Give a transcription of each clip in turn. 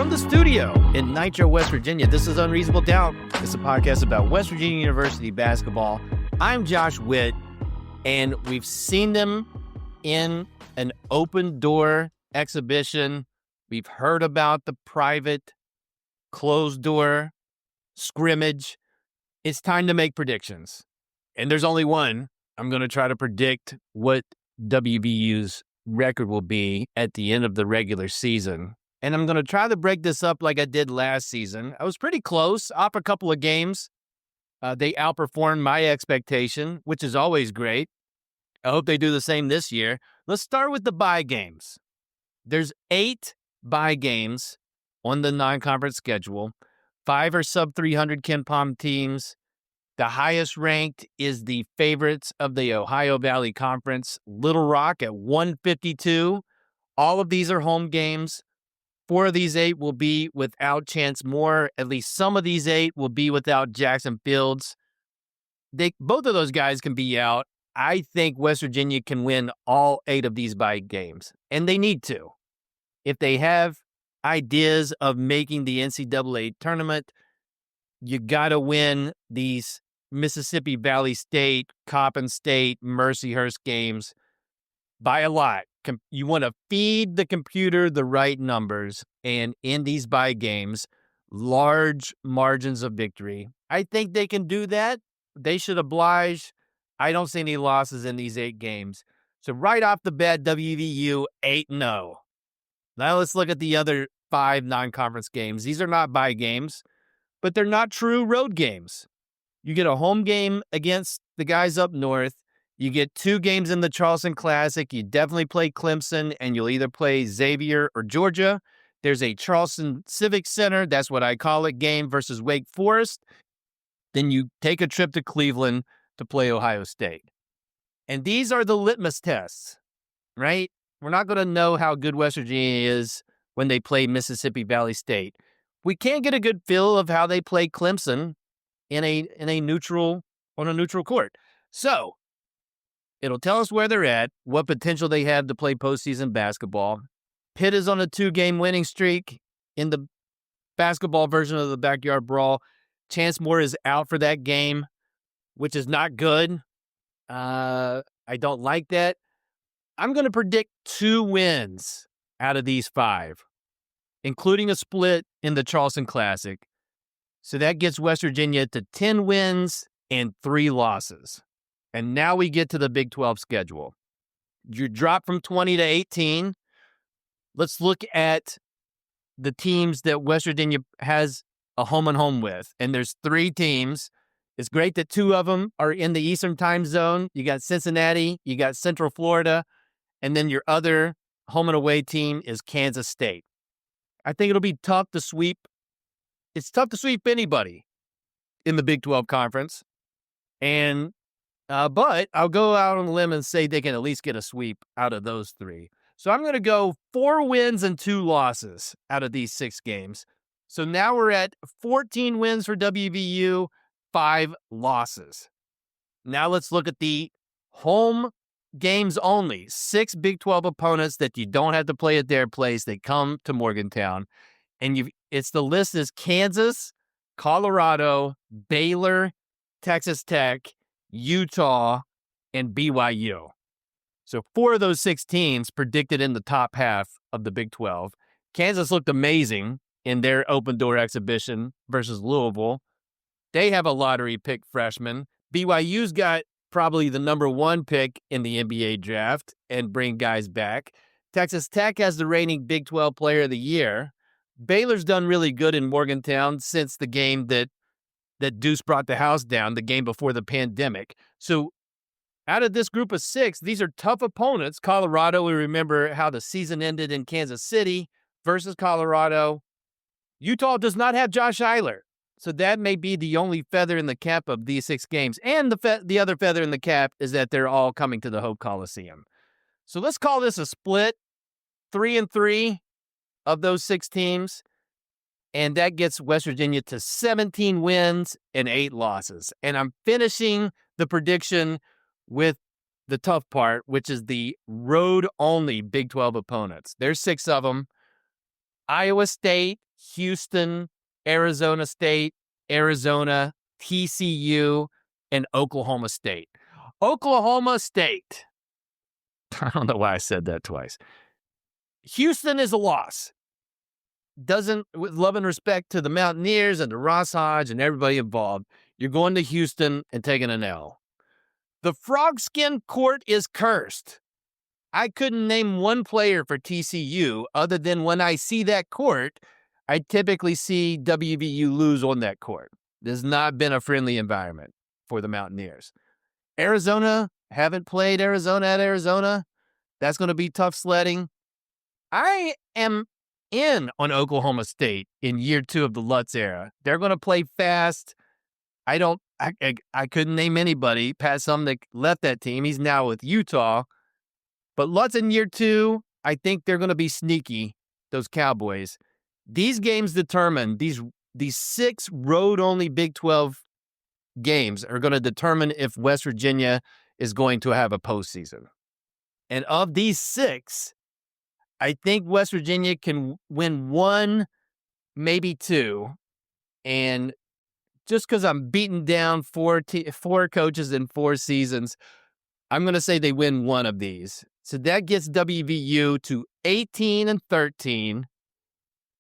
From the studio in Nitro, West Virginia, this is Unreasonable Doubt. It's a podcast about West Virginia University basketball. I'm Josh Witt, and we've seen them in an open door exhibition. We've heard about the private closed door scrimmage. It's time to make predictions. And there's only one. I'm going to try to predict what WVU's record will be at the end of the regular season. And I'm going to try to break this up like I did last season. I was pretty close, off a couple of games. They outperformed my expectation, which is always great. I hope they do the same this year. Let's start with the bye games. There's 8 bye games on the non-conference schedule. 5 are sub-300 KenPom teams. The highest ranked is the favorites of the Ohio Valley Conference, Little Rock at 152. All of these are home games. 4 of these 8 will be without Chance Moore. At least some of these 8 will be without Jackson Fields. Both of those guys can be out. I think West Virginia can win all 8 of these bye games, and they need to. If they have ideas of making the NCAA tournament, you got to win these Mississippi Valley State, Coppin State, Mercyhurst games by a lot. You want to feed the computer the right numbers, and in these bye games, large margins of victory. I think they can do that. They should oblige. I don't see any losses in these 8 games. So right off the bat, WVU 8-0. Now let's look at the other 5 non-conference games. These are not bye games, but they're not true road games. You get a home game against the guys up north. You get 2 games in the Charleston Classic. You definitely play Clemson, and you'll either play Xavier or Georgia. There's a Charleston Civic Center, that's what I call it, game versus Wake Forest. Then you take a trip to Cleveland to play Ohio State. And these are the litmus tests, right? We're not going to know how good West Virginia is when they play Mississippi Valley State. We can't get a good feel of how they play Clemson on a neutral court. So it'll tell us where they're at, what potential they have to play postseason basketball. Pitt is on a 2-game winning streak in the basketball version of the Backyard Brawl. Chance Moore is out for that game, which is not good. I don't like that. I'm going to predict 2 wins out of these 5, including a split in the Charleston Classic. So that gets West Virginia to 10 wins and 3 losses. And now we get to the Big 12 schedule. You drop from 20 to 18. Let's look at the teams that West Virginia has a home-and-home with. And there's 3 teams. It's great that 2 of them are in the Eastern time zone. You got Cincinnati, you got Central Florida, and then your other home-and-away team is Kansas State. I think it'll be tough to sweep. It's tough to sweep anybody in the Big 12 Conference. And but I'll go out on a limb and say they can at least get a sweep out of those 3. So I'm going to go 4 wins and 2 losses out of these 6 games. So now we're at 14 wins for WVU, 5 losses. Now let's look at the home games only. 6 Big 12 opponents that you don't have to play at their place. They come to Morgantown. And the list is Kansas, Colorado, Baylor, Texas Tech, Utah, and BYU. So 4 of those 6 teams predicted in the top half of the Big 12. Kansas looked amazing in their open door exhibition versus Louisville. They have a lottery pick freshman. BYU's got probably the number 1 pick in the NBA draft and bring guys back. Texas Tech has the reigning Big 12 Player of the Year. Baylor's done really good in Morgantown since the game that Deuce brought the house down, the game before the pandemic. So out of this group of 6, these are tough opponents. Colorado, we remember how the season ended in Kansas City versus Colorado. Utah does not have Josh Eiler. So that may be the only feather in the cap of these 6 games. And the other feather in the cap is that they're all coming to the Hope Coliseum. So let's call this a split, 3-3 of those 6 teams. And that gets West Virginia to 17 wins and 8 losses. And I'm finishing the prediction with the tough part, which is the road-only Big 12 opponents. There's 6 of them. Iowa State, Houston, Arizona State, Arizona, TCU, and Oklahoma State. Oklahoma State. I don't know why I said that twice. Houston is a loss. Doesn't, with love and respect to the Mountaineers and to Ross Hodge and everybody involved, you're going to Houston and taking an L. The Frogskin Court is cursed. I couldn't name one player for TCU other than when I see that court, I typically see WVU lose on that court. There's not been a friendly environment for the Mountaineers. Arizona, haven't played Arizona at Arizona. That's going to be tough sledding. I am in on Oklahoma State in year 2 of the Lutz era. They're going to play fast. I couldn't name anybody past some that left that team. He's now with Utah. But Lutz in year 2, I think they're going to be sneaky, those Cowboys. These games determine, these 6 road-only Big 12 games are going to determine if West Virginia is going to have a postseason. And of these 6, I think West Virginia can win 1, maybe 2. And just because I'm beating down 4 coaches in 4 seasons, I'm going to say they win 1 of these. So that gets WVU to 18-13,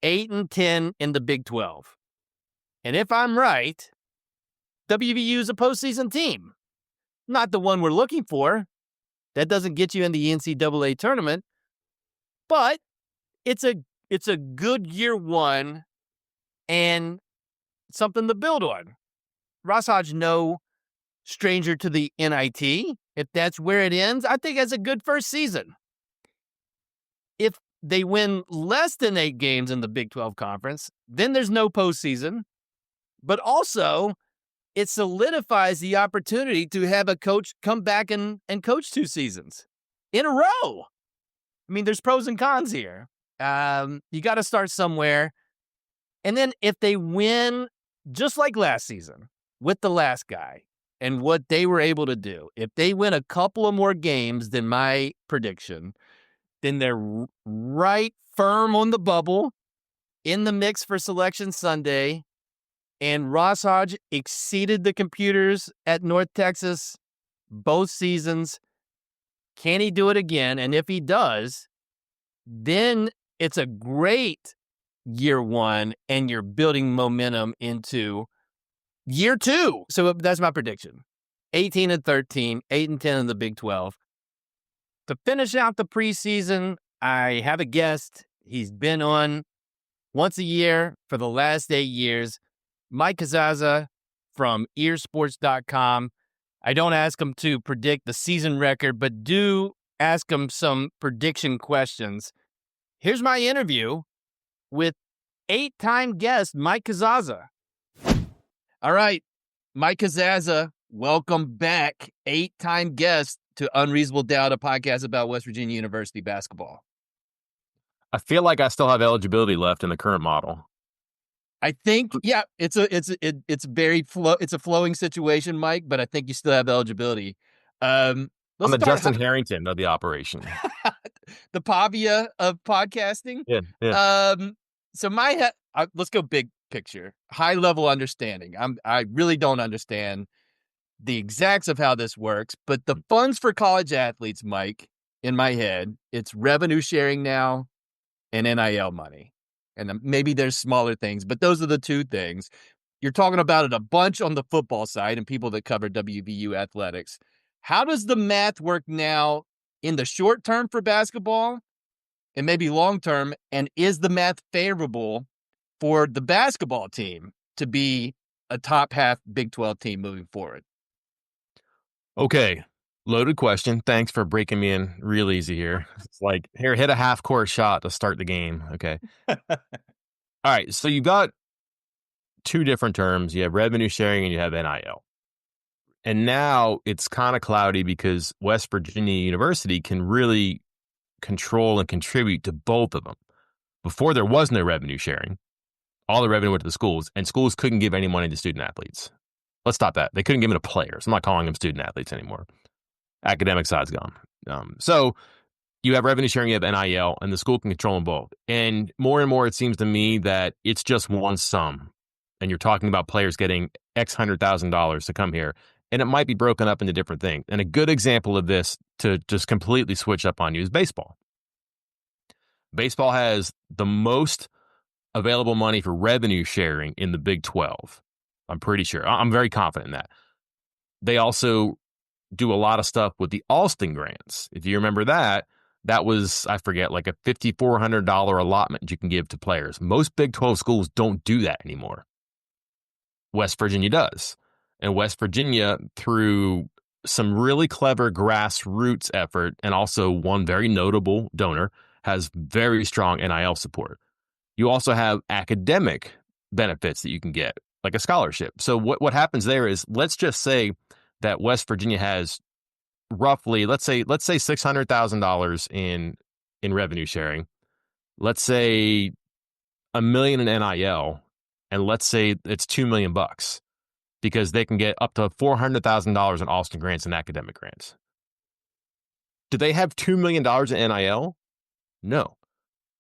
8-10 in the Big 12. And if I'm right, WVU is a postseason team. Not the one we're looking for. That doesn't get you in the NCAA tournament. But it's a good year 1 and something to build on. Ross Hodge, no stranger to the NIT. If that's where it ends, I think that's a good first season. If they win less than 8 games in the Big 12 conference, then there's no postseason. But also, it solidifies the opportunity to have a coach come back and coach 2 seasons in a row. I mean, there's pros and cons here. You got to start somewhere. And then if they win, just like last season, with the last guy, and what they were able to do, if they win a couple of more games than my prediction, then they're right firm on the bubble, in the mix for Selection Sunday. And Ross Hodge exceeded the computers at North Texas both seasons. Can he do it again? And if he does, then it's a great year 1, and you're building momentum into year 2. So that's my prediction. 18-13, 8-10 in the Big 12. To finish out the preseason, I have a guest. He's been on once a year for the last 8 years. Mike Casazza from earsports.com. I don't ask him to predict the season record, but do ask him some prediction questions. Here's my interview with 8-time guest Mike Casazza. All right, Mike Casazza, welcome back. 8-time guest to Unreasonable Doubt, a podcast about West Virginia University basketball. I feel like I still have eligibility left in the current model. I think, yeah, it's a flowing situation, Mike, but I think you still have eligibility. I'm the Justin Harrington of the operation. The Pavia of podcasting. Yeah. So let's go big picture, high level understanding. I really don't understand the exacts of how this works, but the funds for college athletes, Mike, in my head, it's revenue sharing now and NIL money. And maybe there's smaller things, but those are the 2 things. You're talking about it a bunch on the football side and people that cover WVU athletics. How does the math work now in the short term for basketball and maybe long term? And is the math favorable for the basketball team to be a top half Big 12 team moving forward? Okay. Loaded question. Thanks for breaking me in real easy here. It's like, here, hit a half-court shot to start the game. Okay. All right. So you've got 2 different terms. You have revenue sharing and you have NIL. And now it's kind of cloudy because West Virginia University can really control and contribute to both of them. Before, there was no revenue sharing. All the revenue went to the schools, and schools couldn't give any money to student athletes. Let's stop that. They couldn't give it to players. I'm not calling them student athletes anymore. Academic side's gone. So you have revenue sharing, you have NIL, and the school can control them both. And more, it seems to me that it's just one sum. And you're talking about players getting X $100,000 to come here. And it might be broken up into different things. And a good example of this to just completely switch up on you is baseball. Baseball has the most available money for revenue sharing in the Big 12. I'm pretty sure. I'm very confident in that. They also do a lot of stuff with the Alston grants. If you remember that, that was, I forget, like a $5,400 allotment you can give to players. Most Big 12 schools don't do that anymore. West Virginia does. And West Virginia, through some really clever grassroots effort and also one very notable donor, has very strong NIL support. You also have academic benefits that you can get, like a scholarship. So what happens there is, let's just say that West Virginia has roughly, let's say $600,000 in revenue sharing. Let's say $1 million in NIL, and let's say it's $2 million because they can get up to $400,000 in Alston grants and academic grants. Do they have $2 million in NIL? No.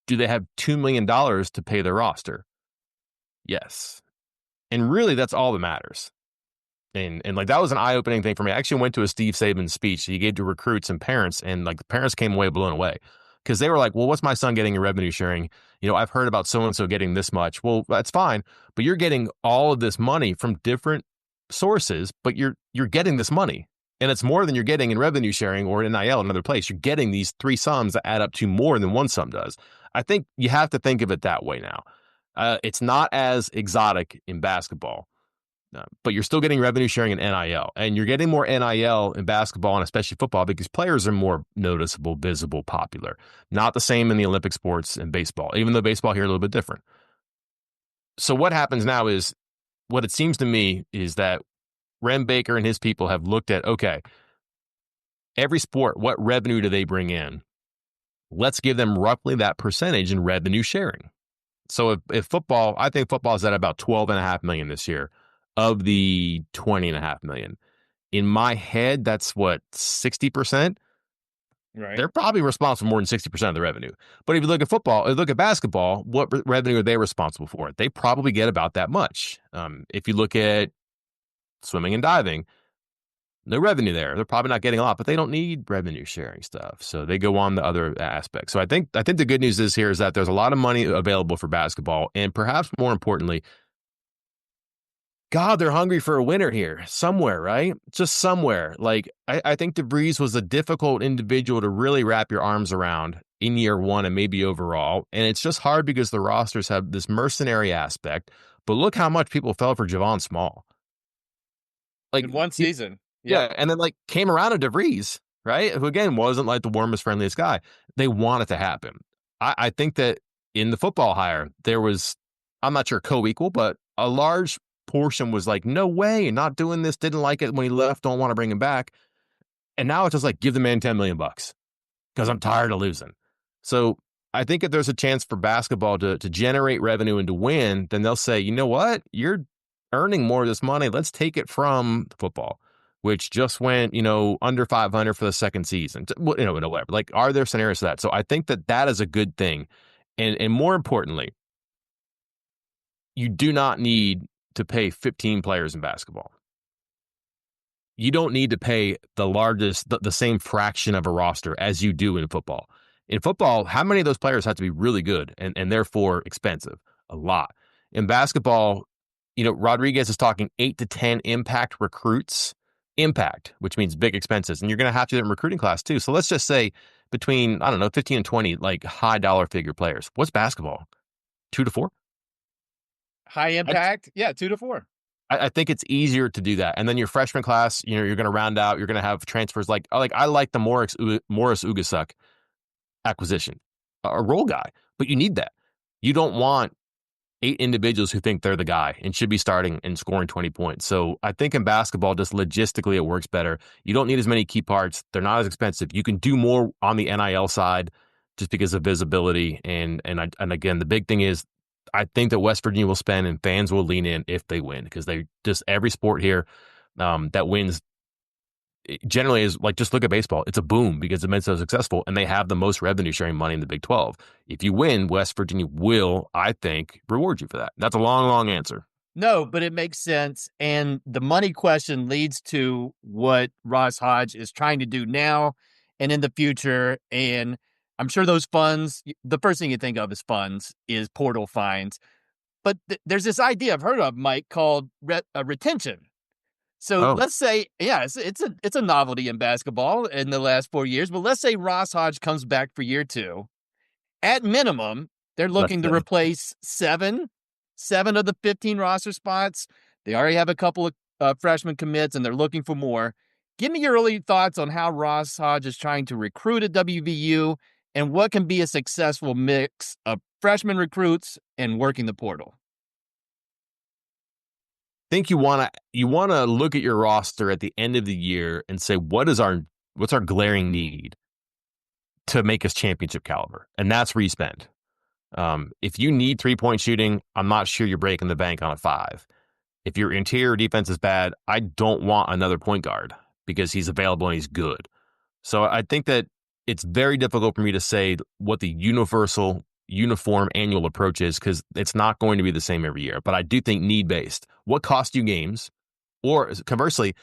Do they have $2 million to pay their roster? Yes. And really, that's all that matters. And like, that was an eye-opening thing for me. I actually went to a Steve Saban speech he gave to recruits and parents, and like the parents came away blown away because they were like, well, what's my son getting in revenue sharing? I've heard about so-and-so getting this much. Well, that's fine, but you're getting all of this money from different sources, but you're getting this money. And it's more than you're getting in revenue sharing or in NIL in another place. You're getting these three sums that add up to more than one sum does. I think you have to think of it that way now. It's not as exotic in basketball, but you're still getting revenue sharing in NIL. And you're getting more NIL in basketball and especially football because players are more noticeable, visible, popular. Not the same in the Olympic sports and baseball, even though baseball here is a little bit different. So what happens now is, what it seems to me is that Rem Baker and his people have looked at, okay, every sport, what revenue do they bring in? Let's give them roughly that percentage in revenue sharing. So if football, I think football is at about $12.5 million this year of the $20.5 million. In my head, that's what, 60%? Right. They're probably responsible for more than 60% of the revenue. But if you look at football, if you look at basketball, what revenue are they responsible for? They probably get about that much. If you look at swimming and diving, no revenue there. They're probably not getting a lot, but they don't need revenue sharing stuff. So they go on the other aspects. So I think the good news is that there's a lot of money available for basketball. And perhaps more importantly, God, they're hungry for a winner here somewhere, right? Just somewhere. Like, I think DeVries was a difficult individual to really wrap your arms around in year one and maybe overall. And it's just hard because the rosters have this mercenary aspect. But look how much people fell for Javon Small. Like, in one season. Yeah. And then like came around to DeVries, right? Who again wasn't like the warmest, friendliest guy. They want it to happen. I think that in the football hire, there was, I'm not sure co-equal, but a large portion was like, no way, not doing this, didn't like it when he left, don't want to bring him back. And now it's just like, give the man $10 million because I'm tired of losing. So I think if there's a chance for basketball to generate revenue and to win, then they'll say, you know what, you're earning more of this money. Let's take it from football, which just went, under 500 for the second season. Whatever. Like, are there scenarios for that? So I think that is a good thing. And more importantly, you do not need to pay 15 players in basketball. You don't need to pay the same fraction of a roster as you do in football. In football, how many of those players have to be really good and therefore expensive? A lot. In basketball, Rodriguez is talking 8 to 10 impact recruits. Impact, which means big expenses. And you're going to have to do it in recruiting class too. So let's just say between, 15 and 20, like high dollar figure players. What's basketball? 2 to 4? High impact? 2 to 4. I think it's easier to do that. And then your freshman class, you're going to round out, you're going to have transfers like I like the Morris Ugasuk acquisition, a role guy, but you need that. You don't want 8 individuals who think they're the guy and should be starting and scoring 20 points. So I think in basketball, just logistically, it works better. You don't need as many key parts. They're not as expensive. You can do more on the NIL side just because of visibility. And again, the big thing is I think that West Virginia will spend and fans will lean in if they win because they just every sport here that wins generally is like, just look at baseball. It's a boom because it's been so successful, and they have the most revenue sharing money in the Big 12. If you win, West Virginia will, I think, reward you for that. That's a long, long answer. No, but it makes sense. And the money question leads to what Ross Hodge is trying to do now and in the future. And I'm sure those funds, the first thing you think of as funds is portal fines. But there's this idea I've heard of, Mike, called retention. So Oh, let's say, yeah, it's a novelty in basketball in the last 4 years. But let's say Ross Hodge comes back for year two. At minimum, they're let's looking to say. replace seven of the 15 roster spots. They already have a couple of freshman commits, and they're looking for more. Give me your early thoughts on how Ross Hodge is trying to recruit at WVU and what can be a successful mix of freshman recruits and working the portal. Think you wanna look at your roster at the end of the year and say, what's our glaring need to make us championship caliber? And that's where you spend. If you need 3-point shooting, I'm not sure you're breaking the bank on a 5. If your interior defense is bad, I don't want another point guard because he's available and he's good. So I think that it's very difficult for me to say what the uniform annual approach is, because it's not going to be the same every year. But I do think need-based. What cost you games? Or conversely,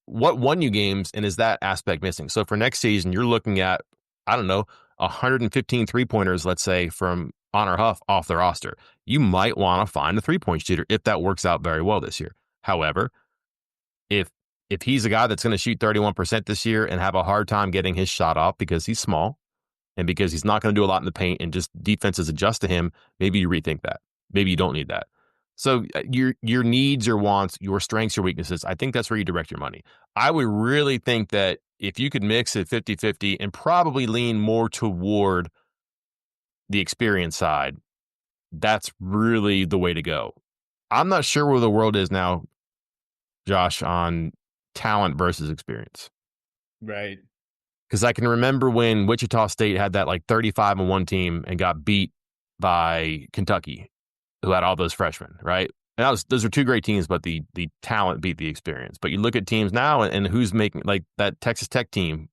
what won you games, and is that aspect missing? So for next season, you're looking at, I don't know, 115 three-pointers, let's say, from Honor Huff off the roster. You might want to find a three-point shooter if that works out very well this year. However, if he's a guy that's going to shoot 31% this year and have a hard time getting his shot off because he's small and because he's not going to do a lot in the paint and just defenses adjust to him, maybe you rethink that. Maybe you don't need that. So your needs, your wants, your strengths, your weaknesses, I think that's where you direct your money. I would really think that if you could mix it 50-50 and probably lean more toward the experience side, that's really the way to go. I'm not sure where the world is now, Josh, on talent versus experience. Right. Because I can remember when Wichita State had that like 35-1 team and got beat by Kentucky, who had all those freshmen, right? And those are two great teams, but the talent beat the experience. But you look at teams now and who's making, like that Texas Tech team,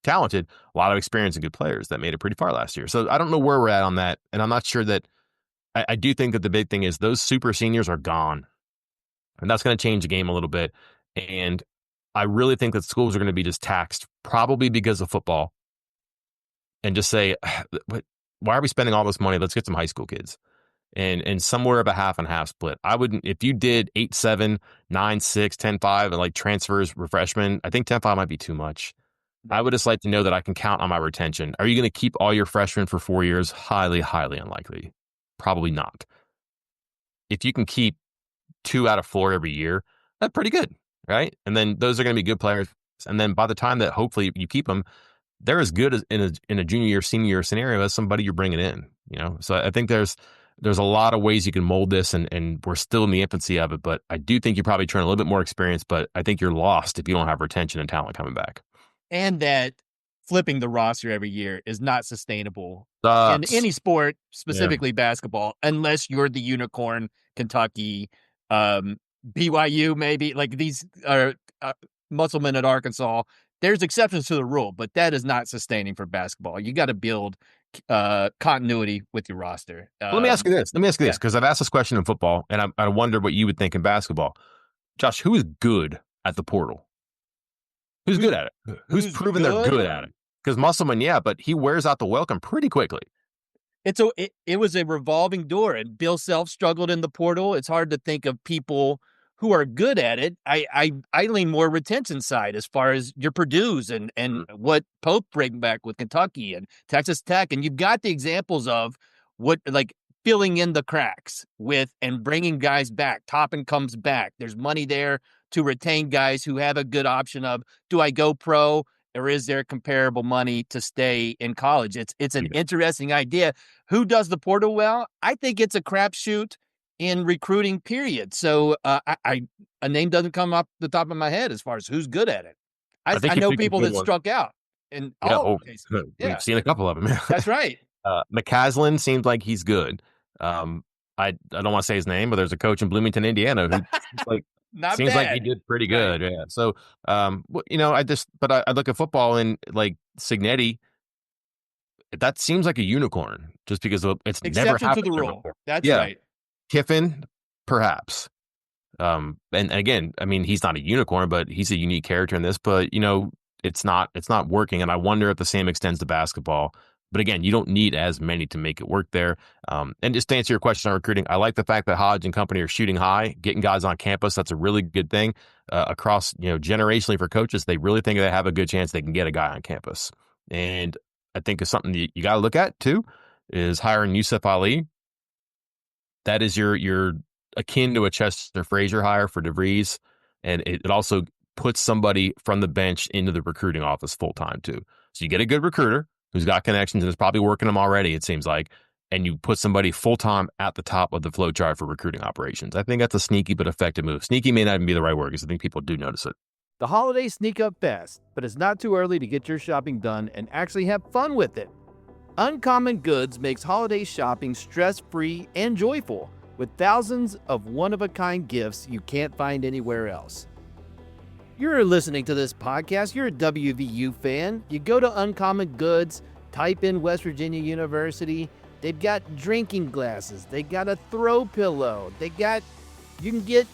talented, a lot of experience and good players that made it pretty far last year. So I don't know where we're at on that. And I'm not sure that I do think that the big thing is those super seniors are gone. And that's going to change the game a little bit. And I really think that schools are going to be just taxed, probably because of football, and just say, why are we spending all this money? Let's get some high school kids. And somewhere of a half and half split. I wouldn't, if you did 8-7, 9-6, 10-5, and like transfers for freshmen, I think 10-5 might be too much. I would just like to know that I can count on my retention. Are you going to keep all your freshmen for 4 years? Highly, highly unlikely. Probably not. If you can keep 2 out of 4 every year, that's pretty good, right? And then those are going to be good players. And then by the time that hopefully you keep them, they're as good as in a junior year, senior year scenario as somebody you're bringing in. So I think there's a lot of ways you can mold this, and we're still in the infancy of it. But I do think you're probably trying a little bit more experience. But I think you're lost if you don't have retention and talent coming back. And that flipping the roster every year is not sustainable in Sucks. any sport, specifically basketball, unless you're the unicorn, Kentucky, BYU, maybe like these Musselman at Arkansas. There's exceptions to the rule, but that is not sustaining for basketball. You got to build continuity with your roster. Let me ask you this, because I've asked this question in football, and I wonder what you would think in basketball. Josh, who is good at the portal? Who's good at it? Who's proven they're good at it? Because Musselman, yeah, but he wears out the welcome pretty quickly. It was a revolving door, and Bill Self struggled in the portal. It's hard to think of people who are good at it. I lean more retention side as far as your Purdue's and what Pope bring back with Kentucky and Texas Tech. And you've got the examples of what, like, filling in the cracks with and bringing guys back. Toppin comes back. There's money there to retain guys who have a good option of, do I go pro, or is there comparable money to stay in college? It's an interesting idea. Who does the portal well? I think it's a crapshoot in recruiting, period. So a name doesn't come up the top of my head as far as who's good at it. I know people that struck out in all cases. We've seen a couple of them. That's right. McCaslin seems like he's good. I don't want to say his name, but there's a coach in Bloomington, Indiana, who's like Not Seems like he bad. did pretty Right. good. Yeah. So, I look at football and like Signetti, that seems like a unicorn just because it's never Exception to happened the there rule. before. That's Yeah. right. Kiffin, perhaps. And again, I mean, he's not a unicorn, but he's a unique character in this. But it's not working. And I wonder if the same extends to basketball. But again, you don't need as many to make it work there. And just to answer your question on recruiting, I like the fact that Hodge and company are shooting high, getting guys on campus. That's a really good thing. Across, generationally for coaches, they really think they have a good chance they can get a guy on campus. And I think it's something that you got to look at too, is hiring Yusuf Ali. That is your akin to a Chester Frazier hire for DeVries, and it also puts somebody from the bench into the recruiting office full time too. So you get a good recruiter who's got connections and is probably working them already. It seems like, and you put somebody full time at the top of the flow chart for recruiting operations. I think that's a sneaky but effective move. Sneaky may not even be the right word because I think people do notice it. The holidays sneak up fast, but it's not too early to get your shopping done and actually have fun with it. Uncommon Goods makes holiday shopping stress-free and joyful, with thousands of one-of-a-kind gifts you can't find anywhere else. You're listening to this podcast, you're a WVU fan. You go to Uncommon Goods, type in West Virginia University. They've got drinking glasses, they got a throw pillow, you can get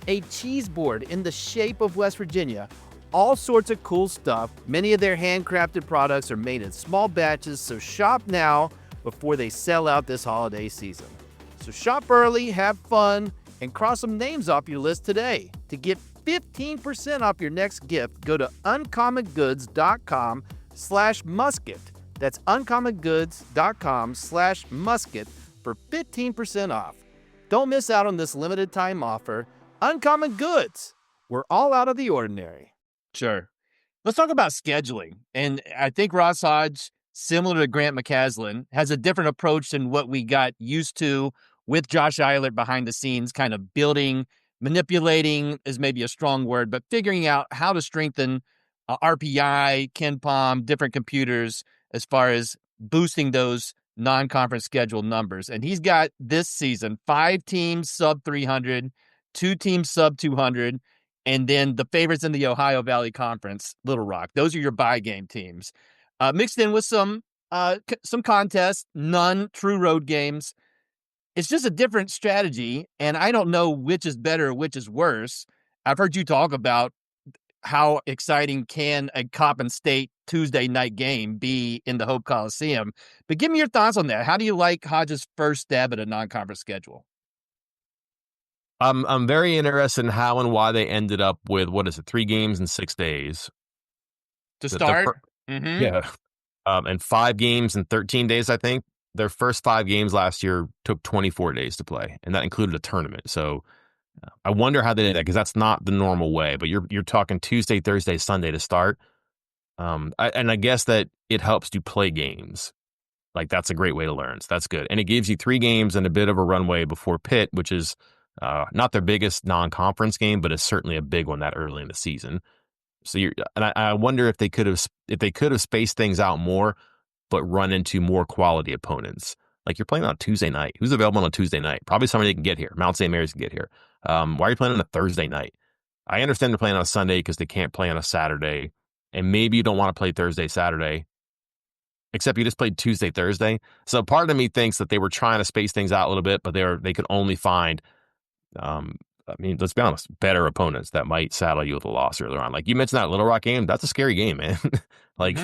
a cheese board in the shape of West Virginia. All sorts of cool stuff. Many of their handcrafted products are made in small batches, so shop now before they sell out this holiday season. So shop early, have fun, and cross some names off your list today. To get 15% off your next gift, go to uncommongoods.com/musket. That's uncommongoods.com/musket for 15% off. Don't miss out on this limited time offer. Uncommon Goods. We're all out of the ordinary. Sure. Let's talk about scheduling. And I think Ross Hodge, similar to Grant McCaslin, has a different approach than what we got used to with Josh Eilert behind the scenes, kind of building, manipulating is maybe a strong word, but figuring out how to strengthen RPI, KenPom, different computers as far as boosting those non-conference schedule numbers. And he's got this season 5 teams sub 300, 2 teams sub 200, and then the favorites in the Ohio Valley Conference, Little Rock. Those are your bye game teams. Mixed in with some contests, none true road games. It's just a different strategy, and I don't know which is better, which is worse. I've heard you talk about how exciting can a Coppin State Tuesday night game be in the Hope Coliseum, but give me your thoughts on that. How do you like Hodge's first stab at a non-conference schedule? I'm very interested in how and why they ended up with 3 games in 6 days To The- the start? fir- yeah, and 5 games in 13 days. I think their first 5 games last year took 24 days to play, and that included a tournament. So I wonder how they did that because that's not the normal way. But you're talking Tuesday, Thursday, Sunday to start. I guess that it helps you play games. Like that's a great way to learn. So that's good, and it gives you 3 games and a bit of a runway before Pitt, which is not their biggest non-conference game, but it's certainly a big one that early in the season. So I wonder if they could have spaced things out more, but run into more quality opponents. Like you're playing on a Tuesday night. Who's available on a Tuesday night? Probably somebody that can get here. Mount St. Mary's can get here. Why are you playing on a Thursday night? I understand they're playing on a Sunday because they can't play on a Saturday, and maybe you don't want to play Thursday, Saturday. Except you just played Tuesday, Thursday. So part of me thinks that they were trying to space things out a little bit, but they could only find let's be honest, better opponents that might saddle you with a loss earlier on. Like you mentioned that Little Rock game, that's a scary game, man. Like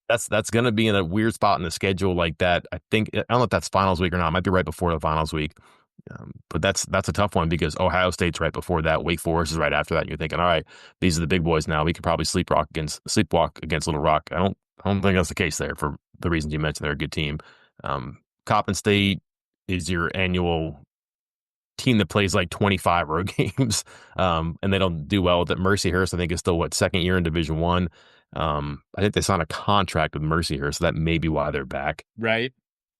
that's going to be in a weird spot in the schedule like that. I don't know if that's finals week or not. It might be right before the finals week. But that's a tough one because Ohio State's right before that. Wake Forest is right after that. And you're thinking, all right, these are the big boys now. We could probably sleepwalk against Little Rock. I don't think that's the case there for the reasons you mentioned. They're a good team. Coppin State is your annual team that plays like 25 road games, and they don't do well with it. Mercyhurst, I think, is still second year in Division One. I think they signed a contract with Mercyhurst, so that may be why they're back. Right.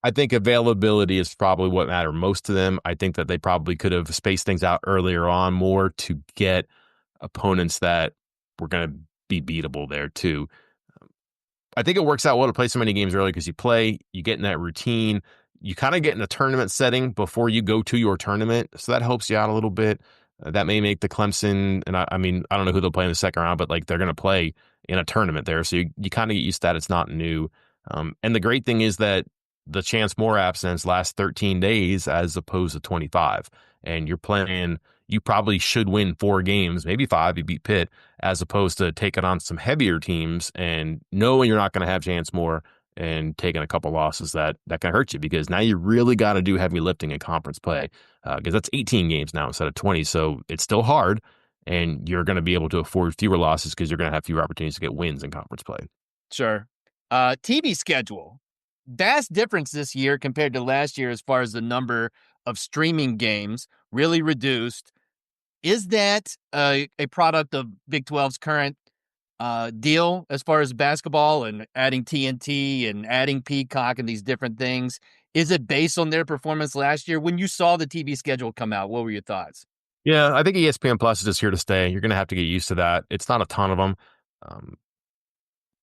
I think availability is probably what mattered most to them. I think that they probably could have spaced things out earlier on more to get opponents that were going to be beatable there too. I think it works out well to play so many games early because you get in that routine. You kind of get in a tournament setting before you go to your tournament. So that helps you out a little bit. That may make the Clemson, and I mean, I don't know who they'll play in the second round, but like they're going to play in a tournament there. So you kind of get used to that. It's not new. And the great thing is that the Chance Moore absence lasts 13 days as opposed to 25. And you're playing, you probably should win 4 games, maybe 5. You beat Pitt, as opposed to taking on some heavier teams and knowing you're not going to have Chance Moore and taking a couple losses that can hurt you, because now you really got to do heavy lifting in conference play, because that's 18 games now instead of 20. So it's still hard, and you're going to be able to afford fewer losses because you're going to have fewer opportunities to get wins in conference play. Sure. TV schedule. Vast difference this year compared to last year as far as the number of streaming games, really reduced. Is that a product of Big 12's current deal as far as basketball and adding TNT and adding Peacock and these different things? Is it based on their performance last year? When you saw the TV schedule come out, what were your thoughts? Yeah, I think ESPN Plus is just here to stay. You're going to have to get used to that. It's not a ton of them. Um,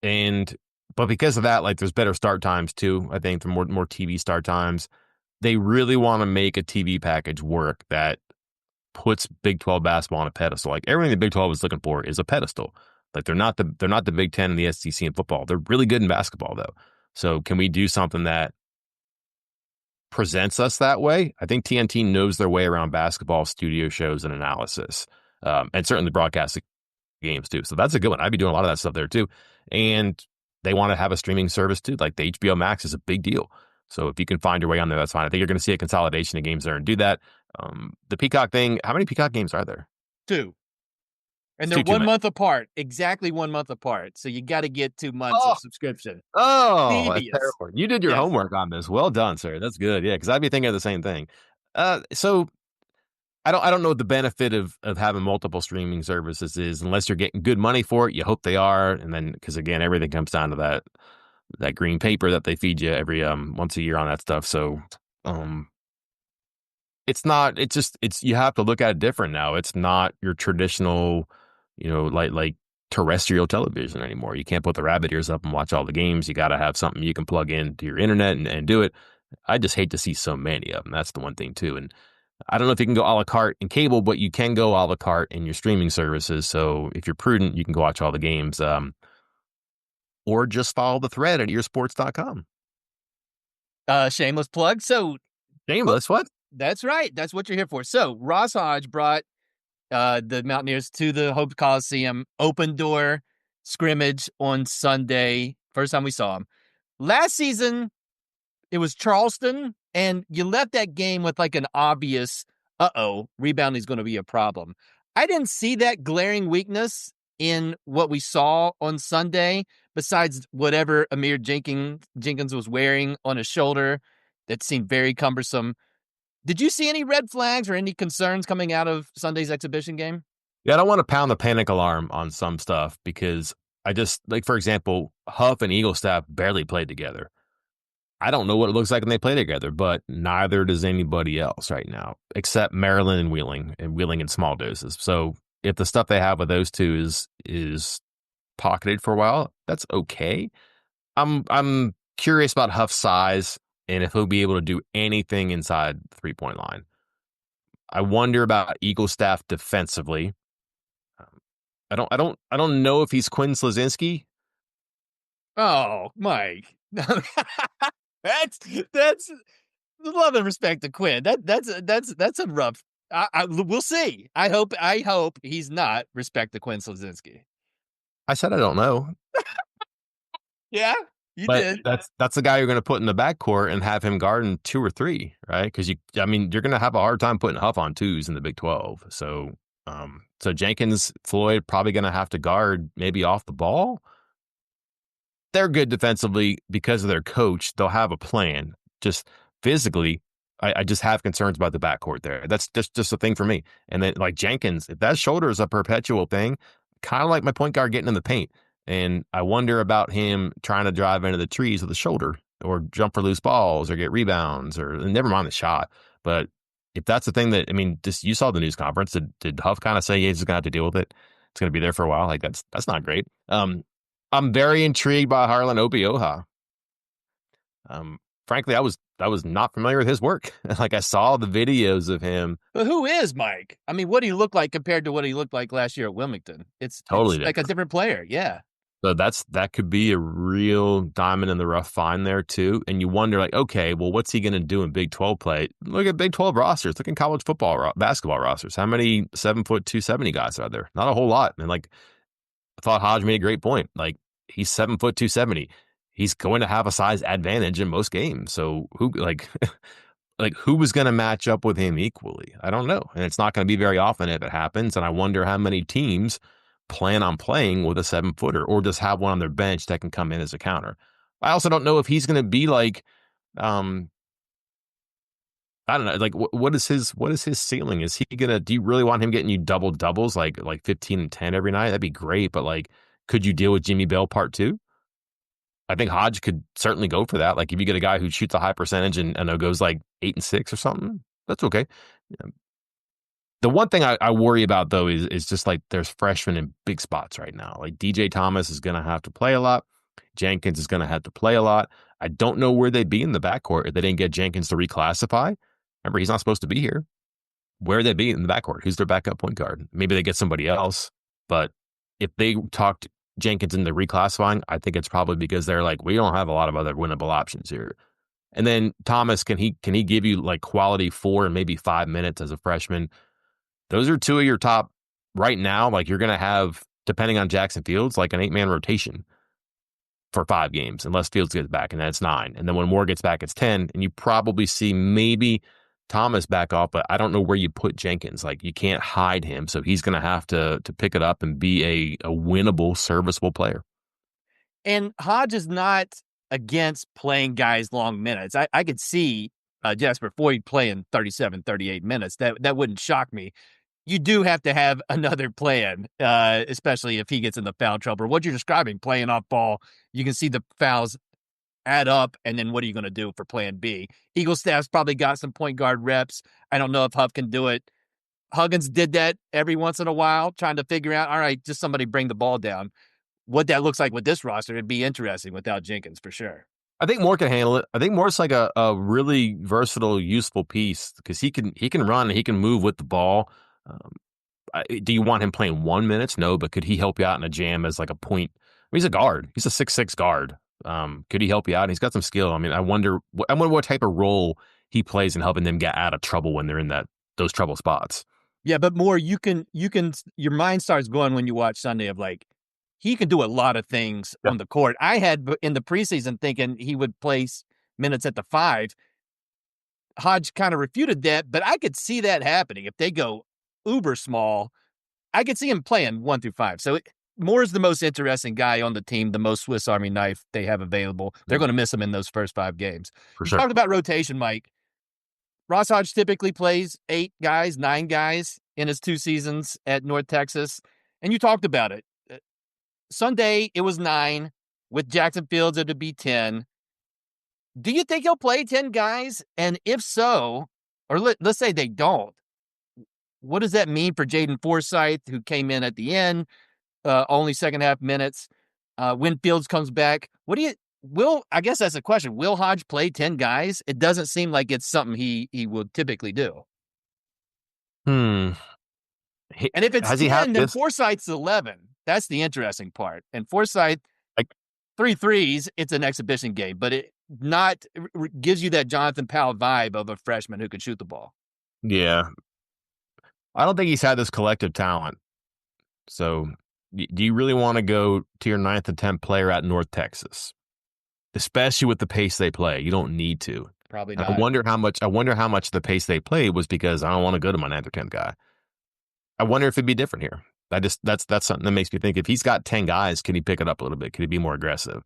and but because of that, like there's better start times too. I think the more TV start times, they really want to make a TV package work that puts Big 12 basketball on a pedestal. Like everything the Big 12 is looking for is a pedestal. Like they're not the Big 10 and the SEC in football. They're really good in basketball though. So can we do something that presents us that way? I think TNT knows their way around basketball studio shows and analysis, and certainly broadcasting games too. So that's a good one. I'd be doing a lot of that stuff there too. And they want to have a streaming service too. Like the HBO Max is a big deal. So if you can find your way on there, that's fine. I think you're going to see a consolidation of games there and do that. The Peacock thing, how many Peacock games are there? 2. And It's they're too 1 many. month apart, exactly 1 month apart. So you got to get 2 months Oh, of subscription. that's Devious. terrible. You did your Yes. homework on this. Well done, sir. That's good. Yeah, because I'd be thinking of the same thing. So I don't know what the benefit of having multiple streaming services is, unless you're getting good money for it. You hope they are, and then because again, everything comes down to that green paper that they feed you every once a year on that stuff. So it's not. It's you have to look at it different now. It's not your traditional, like terrestrial television anymore. You can't put the rabbit ears up and watch all the games. You got to have something you can plug into your internet and do it. I just hate to see so many of them. That's the one thing too. And I don't know if you can go a la carte in cable, but you can go a la carte in your streaming services. So if you're prudent, you can go watch all the games, or just follow the thread at earsports.com. Shameless plug. So Shameless, what? that's right. That's what you're here for. So Ross Hodge brought the Mountaineers to the Hope Coliseum, open door scrimmage on Sunday. First time we saw him. Last season, it was Charleston, and you left that game with like an obvious, rebounding is going to be a problem. I didn't see that glaring weakness in what we saw on Sunday, besides whatever Amir Jenkins was wearing on his shoulder that seemed very cumbersome. Did you see any red flags or any concerns coming out of Sunday's exhibition game? Yeah, I don't want to pound the panic alarm on some stuff, because I just, like, for example, Huff and Eagle staff barely played together. I don't know what it looks like when they play together, but neither does anybody else right now, except Maryland and Wheeling in small doses. So if the stuff they have with those two is pocketed for a while, that's okay. I'm curious about Huff's size and if he'll be able to do anything inside the 3-point line. I wonder about Eagle staff defensively. I don't know if he's Quinn Slazinski. Oh, Mike. that's love and respect to Quinn. That's a rough. We'll see. I hope he's not respect to Quinn Slazinski. I said I don't know. Yeah, you But did. that's the guy you're going to put in the backcourt and have him guarding 2 or 3, right? Because you're going to have a hard time putting Huff on 2s in the Big 12. So Jenkins, Floyd probably going to have to guard maybe off the ball. They're good defensively because of their coach. They'll have a plan. Just physically, I just have concerns about the backcourt there. That's just a thing for me. And then like Jenkins, if that shoulder is a perpetual thing, kind of like my point guard getting in the paint. And I wonder about him trying to drive into the trees with the shoulder or jump for loose balls or get rebounds or never mind the shot. But if that's the thing just you saw the news conference. Did Huff kind of say he's going to have to deal with it? It's going to be there for a while. Like that's not great. I'm very intrigued by Harlan Opioha. frankly, I was not familiar with his work. Like I saw the videos of him. But who is Mike? I mean, what do you look like compared to what he looked like last year at Wilmington? It's Totally like a different. different player. Yeah. So that could be a real diamond in the rough find there too. And you wonder like, okay, well, what's he going to do in Big 12 play? Look at Big 12 rosters. Look at college football basketball rosters. How many 7'2" 270 guys are there? Not a whole lot. And like I thought Hodge made a great point. Like he's 7'2" 270. He's going to have a size advantage in most games. So who like who was going to match up with him equally? I don't know. And it's not going to be very often if it happens. And I wonder how many teams plan on playing with a 7-footer or just have one on their bench that can come in as a counter. I also don't know if he's going to be like, I don't know, like what is his ceiling? Is he gonna? Do you really want him getting you double doubles like 15 and 10 every night? That'd be great, but like, could you deal with Jimmy Bell part two? I think Hodge could certainly go for that. Like if you get a guy who shoots a high percentage and goes like 8 and 6 or something, that's okay. Yeah. The one thing I worry about though is just like there's freshmen in big spots right now. Like DJ Thomas is going to have to play a lot. Jenkins is going to have to play a lot. I don't know where they'd be in the backcourt if they didn't get Jenkins to reclassify. Remember, he's not supposed to be here. Where they be in the backcourt? Who's their backup point guard? Maybe they get somebody else. But if they talked Jenkins into reclassifying, I think it's probably because they're like, we don't have a lot of other winnable options here. And then Thomas, can he give you like quality 4 and maybe 5 minutes as a freshman? Those are two of your top right now. Like you're going to have, depending on Jackson Fields, like an 8-man rotation for 5 games, unless Fields gets back, and that's 9. And then when Moore gets back, it's 10. And you probably see maybe Thomas back off, but I don't know where you put Jenkins. Like you can't hide him, so he's going to have to pick it up and be a winnable, serviceable player. And Hodge is not against playing guys long minutes. I could see Jasper Floyd playing 37, 38 minutes. That wouldn't shock me. You do have to have another plan, especially if he gets in the foul trouble. What you're describing, playing off ball, you can see the fouls add up, and then what are you going to do for plan B? Eagle staff's probably got some point guard reps. I don't know if Huff can do it. Huggins did that every once in a while, trying to figure out, all right, just somebody bring the ball down. What that looks like with this roster, it'd be interesting without Jenkins for sure. I think Moore can handle it. I think Moore's like a really versatile, useful piece because he can run and he can move with the ball. Do you want him playing 1 minute? No, but could he help you out in a jam as like a point? I mean, he's a guard. He's a 6'6" guard. Could he help you out? And he's got some skill. I mean, I wonder what type of role he plays in helping them get out of trouble when they're in those trouble spots. Yeah, but Moore, you can your mind starts going when you watch Sunday of like, he can do a lot of things on the court. I had in the preseason thinking he would place minutes at the 5. Hodge kind of refuted that, but I could see that happening. If they go uber small, I could see him playing 1 through 5. So Moore's the most interesting guy on the team, the most Swiss Army knife they have available. They're going to miss him in those first 5 games. For You sure. talked about rotation, Mike. Ross Hodge typically plays 8 guys, 9 guys in his 2 seasons at North Texas. And you talked about it. Sunday, it was 9. With Jackson Fields, it would be 10. Do you think he'll play 10 guys? And if so, or let's say they don't, what does that mean for Jaden Forsythe, who came in at the end, only second half minutes? When Fields comes back, I guess that's a question. Will Hodge play 10 guys? It doesn't seem like it's something he would typically do. And if it's 10, then Forsythe's 11. That's the interesting part. And Forsythe, 3 threes, it's an exhibition game, but it gives you that Jonathan Powell vibe of a freshman who can shoot the ball. Yeah. I don't think he's had this collective talent. So do you really want to go to your 9th and 10th player at North Texas? Especially with the pace they play. You don't need to. Probably not. I wonder how much the pace they play was because I don't want to go to my 9th or 10th guy. I wonder if it'd be different here. That's something that makes me think if he's got 10 guys, can he pick it up a little bit? Could he be more aggressive?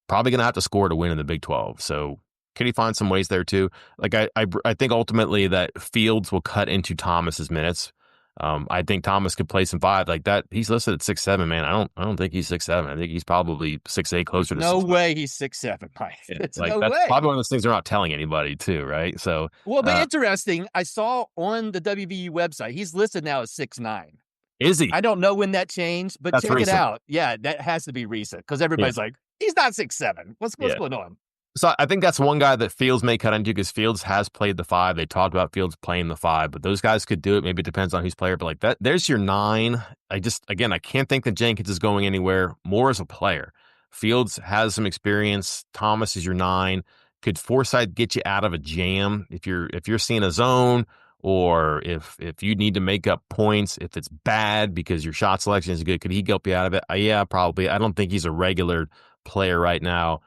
Probably going to have to score to win in the Big 12. So can he find some ways there too? Like I think ultimately that Fields will cut into Thomas's minutes. I think Thomas could play some 5 like that. He's listed at 6'7", man. I don't think he's 6'7". I think he's probably 6'8", closer to. No way, he's 6'7", Mike. Yeah, that's no way. Probably one of those things they're not telling anybody too, right? So well, but interesting. I saw on the WVU website he's listed now as 6'9". Is he? I don't know when that changed, but check it out. Yeah, that has to be recent because everybody's like, he's not 6'7". What's going on? So I think that's one guy that Fields may cut into because Fields has played the five. They talked about Fields playing the five, but those guys could do it. Maybe it depends on who's player, but like that, there's your nine. Again, I can't think that Jenkins is going anywhere more as a player. Fields has some experience. Thomas is your nine. Could Forsythe get you out of a jam if you're seeing a zone, or if you need to make up points, if it's bad because your shot selection is good, could he help you out of it? Yeah, probably. I don't think he's a regular player right now.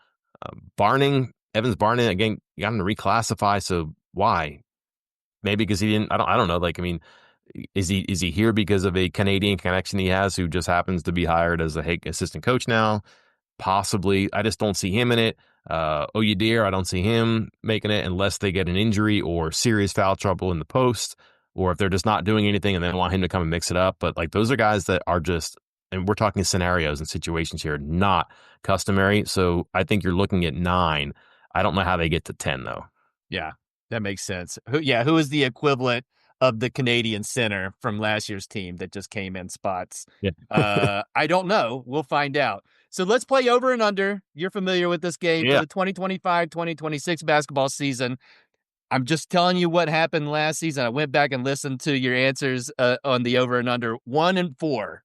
Evans Barning, again, you got him to reclassify. So why? Maybe because he didn't. I don't know. Like, I mean, is he here because of a Canadian connection he has, who just happens to be hired as a assistant coach now? Possibly. I just don't see him in it. Oyedeer, I don't see him making it unless they get an injury or serious foul trouble in the post, or if they're just not doing anything and they want him to come and mix it up. But like, those are guys that are just, and we're talking scenarios and situations here, not customary. So I think you're looking at 9. I don't know how they get to 10 though. Yeah, that makes sense. Who is the equivalent of the Canadian center from last year's team that just came in spots? Yeah. I don't know. We'll find out. So let's play over and under. You're familiar with this game for Yeah. the 2025-2026 basketball season. I'm just telling you what happened last season. I went back and listened to your answers on the over and under. 1 and 4.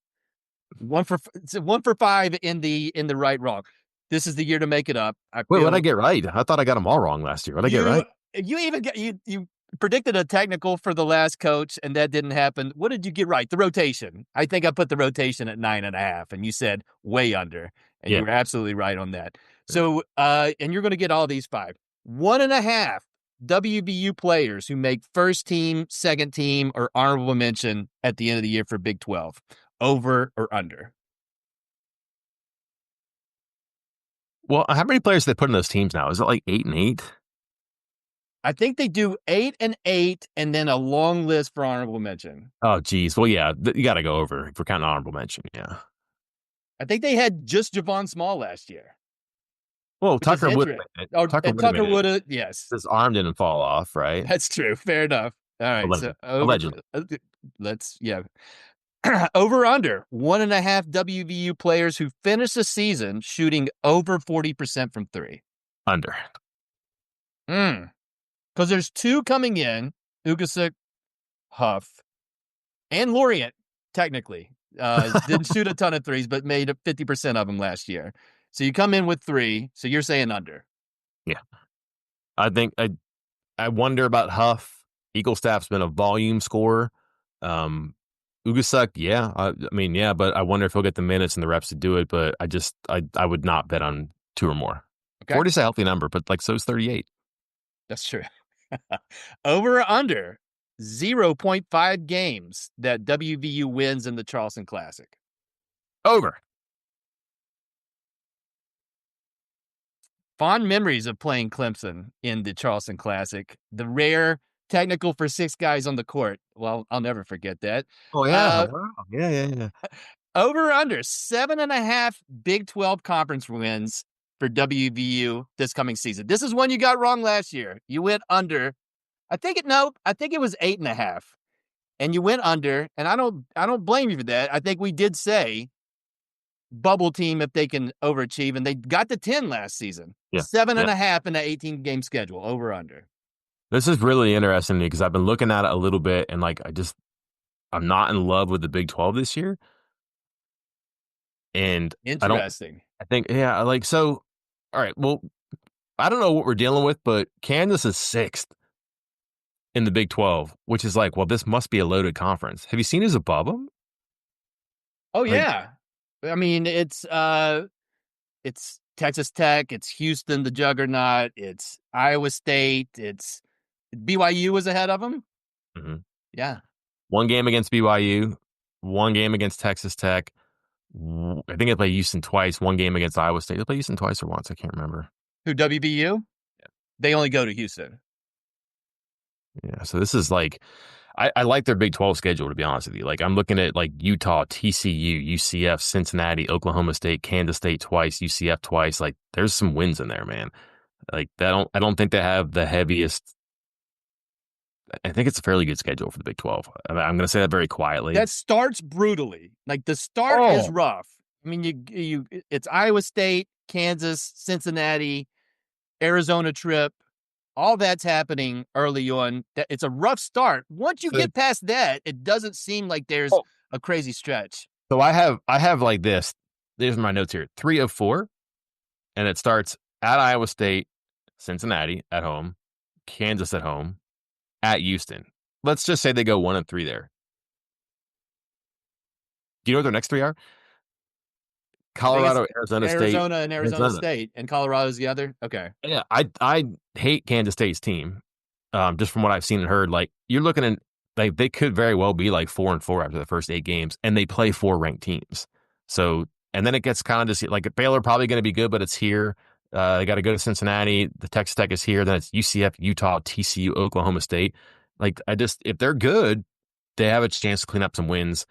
1 for 5 in the right wrong. This is the year to make it up. Wait, what did I get right? I thought I got them all wrong last year. What did I get right? You even get you predicted a technical for the last coach, and that didn't happen. What did you get right? The rotation. I think I put the rotation at 9.5, and you said way under, and Yeah. you were absolutely right on that. So, and you're going to get all these 5. 1.5 WVU players who make first team, second team, or honorable mention at the end of the year for Big 12. Over or under? Well, how many players do they put in those teams now? Is it like 8 and 8? I think they do 8 and 8, and then a long list for honorable mention. Oh, geez. Well, yeah, you got to go over if we're counting honorable mention. Yeah. I think they had just Javon Small last year. Well, Tucker would. Tucker would have. Yes, his arm didn't fall off, right? That's true. Fair enough. All right. Allegedly. Let's over under 1.5 WVU players who finish the season shooting over 40% from 3. Under. Because there's 2 coming in, Ugasuk, Huff, and Lorient, technically. Didn't shoot a ton of threes, but made 50% of them last year. So you come in with 3, so you're saying under. Yeah. I think I wonder about Huff. Eaglestaff's been a volume scorer. Ugasuk, yeah. I mean, yeah, but I wonder if he'll get the minutes and the reps to do it, but I would not bet on 2 or more. Okay. 40 is a healthy number, but like so is 38. That's true. Over or under 0.5 games that WVU wins in the Charleston Classic? Over. Fond memories of playing Clemson in the Charleston Classic. The rare technical for 6 guys on the court. Well, I'll never forget that. Oh, yeah. Wow. Yeah. Over or under 7.5 Big 12 conference wins for WVU this coming season. This is one you got wrong last year. You went under. I think it was 8.5. And you went under, and I don't blame you for that. I think we did say bubble team if they can overachieve, and they got to 10 last season. Yeah. 7.5 in the 18-game schedule, over under. This is really interesting to me because I've been looking at it a little bit, and like I'm not in love with the Big 12 this year. And interesting. I think, yeah, like, so, all right, well, I don't know what we're dealing with, but Kansas is 6th in the Big 12, which is like, well, this must be a loaded conference. Have you seen who's above them? Oh, yeah. I mean, it's Texas Tech, it's Houston, the juggernaut, it's Iowa State, it's BYU was ahead of them. Mm-hmm. Yeah. 1 game against BYU, 1 game against Texas Tech. I think they play Houston twice. 1 game against Iowa State. They play Houston twice or once. I can't remember. Who, WVU? Yeah. They only go to Houston. Yeah. So this is like, I like their Big 12 schedule, to be honest with you. Like, I'm looking at like Utah, TCU, UCF, Cincinnati, Oklahoma State, Kansas State twice, UCF twice. Like, there's some wins in there, man. Like, I don't think they have the heaviest. I think it's a fairly good schedule for the Big 12. I'm going to say that very quietly. That starts brutally. Like, the start is rough. I mean, it's Iowa State, Kansas, Cincinnati, Arizona trip, all that's happening early on. It's a rough start. Once you get past that, it doesn't seem like there's a crazy stretch. So I have like this. There's my notes here. 3 of 4, and it starts at Iowa State, Cincinnati at home, Kansas at home, at Houston. Let's just say they go 1 and 3 there. Do you know what their next 3 are? Colorado, Arizona State, and Arizona State, and Colorado's the other. Okay. Yeah, I hate Kansas State's team. Just from what I've seen and heard, like you're looking at, like they could very well be like 4 and 4 after the first 8 games, and they play 4 ranked teams. So, and then it gets kind of just like Baylor probably going to be good, but it's here. They got to go to Cincinnati. The Texas Tech is here. Then it's UCF, Utah, TCU, Oklahoma State. Like if they're good, they have a chance to clean up some wins.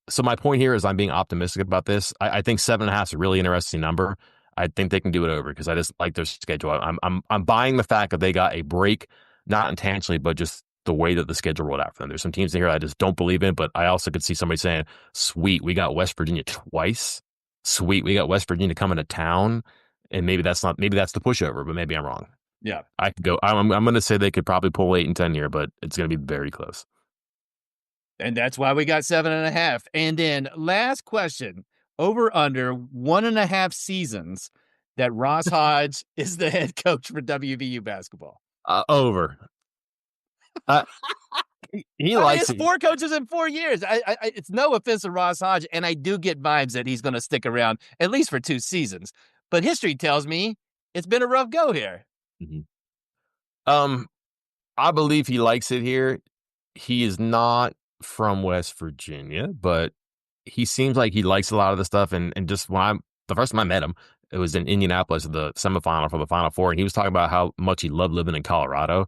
So my point here is I'm being optimistic about this. I think 7.5 is a really interesting number. I think they can do it over because I just like their schedule. I'm buying the fact that they got a break, not intentionally, but just the way that the schedule rolled out for them. There's some teams in here I just don't believe in, but I also could see somebody saying, "Sweet, we got West Virginia twice. Sweet, we got West Virginia coming to town." And maybe that's the pushover, but maybe I'm wrong. Yeah, I could go. I'm going to say they could probably pull 8 and 10 here, but it's going to be very close. And that's why we got 7.5. And then last question, over under 1.5 seasons that Ross Hodge is the head coach for WVU basketball. Over. He likes it's 4 coaches in 4 years. It's no offense to Ross Hodge, and I do get vibes that he's going to stick around at least for 2 seasons. But history tells me it's been a rough go here. Mm-hmm. I believe he likes it here. He is not from West Virginia, but he seems like he likes a lot of the stuff. And just the first time I met him, it was in Indianapolis at the semifinal for the Final Four, and he was talking about how much he loved living in Colorado.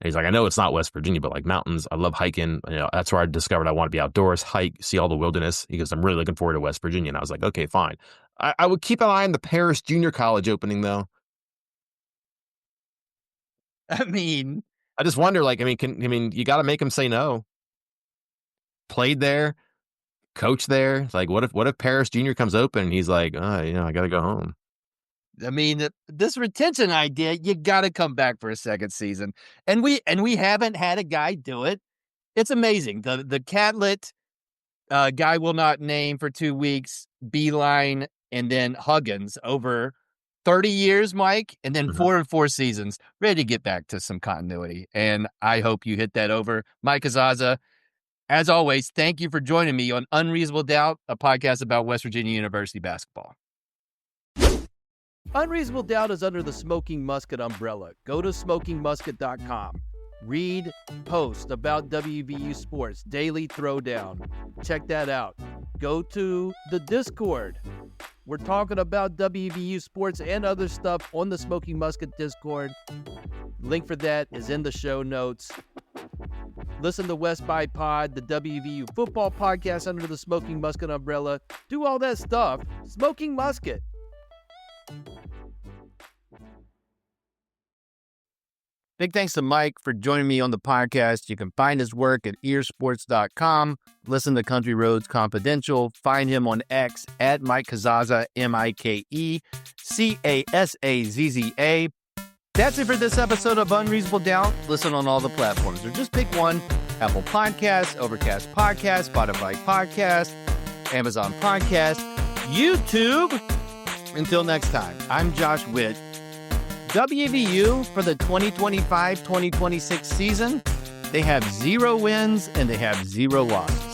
And he's like, I know it's not West Virginia, but like mountains, I love hiking. You know, that's where I discovered I want to be outdoors, hike, see all the wilderness. He goes, I'm really looking forward to West Virginia. And I was like, okay, fine. I would keep an eye on the Paris Junior College opening, though. I mean, I just wonder, like, you got to make him say no. Played there, coached there. Like, what if Paris Junior comes open and he's like, I got to go home. I mean, this retention idea, you got to come back for a second season, and we haven't had a guy do it. It's amazing. The Catlett guy will not name for 2 weeks, Beeline, and then Huggins over 30 years, Mike, and then 4 and 4 seasons, ready to get back to some continuity. And I hope you hit that over. Mike Casazza, as always, thank you for joining me on Unreasonable Doubt, a podcast about West Virginia University basketball. Unreasonable Doubt is under the Smoking Musket umbrella. Go to smokingmusket.com. Read posts about WVU sports, daily throwdown. Check that out. Go to the Discord. We're talking about WVU sports and other stuff on the Smoking Musket Discord. Link for that is in the show notes. Listen to West by Pod, the WVU football podcast under the Smoking Musket umbrella. Do all that stuff. Smoking Musket. Big thanks to Mike for joining me on the podcast. You can find his work at earsports.com. Listen to Country Roads Confidential. Find him on X at Mike Casazza, MikeCazazza. That's it for this episode of Unreasonable Doubt. Listen on all the platforms, or just pick one: Apple Podcasts, Overcast Podcasts, Spotify Podcasts, Amazon Podcasts, YouTube. Until next time, I'm Josh Witt. WVU for the 2025-2026 season, they have 0 wins and they have 0 losses.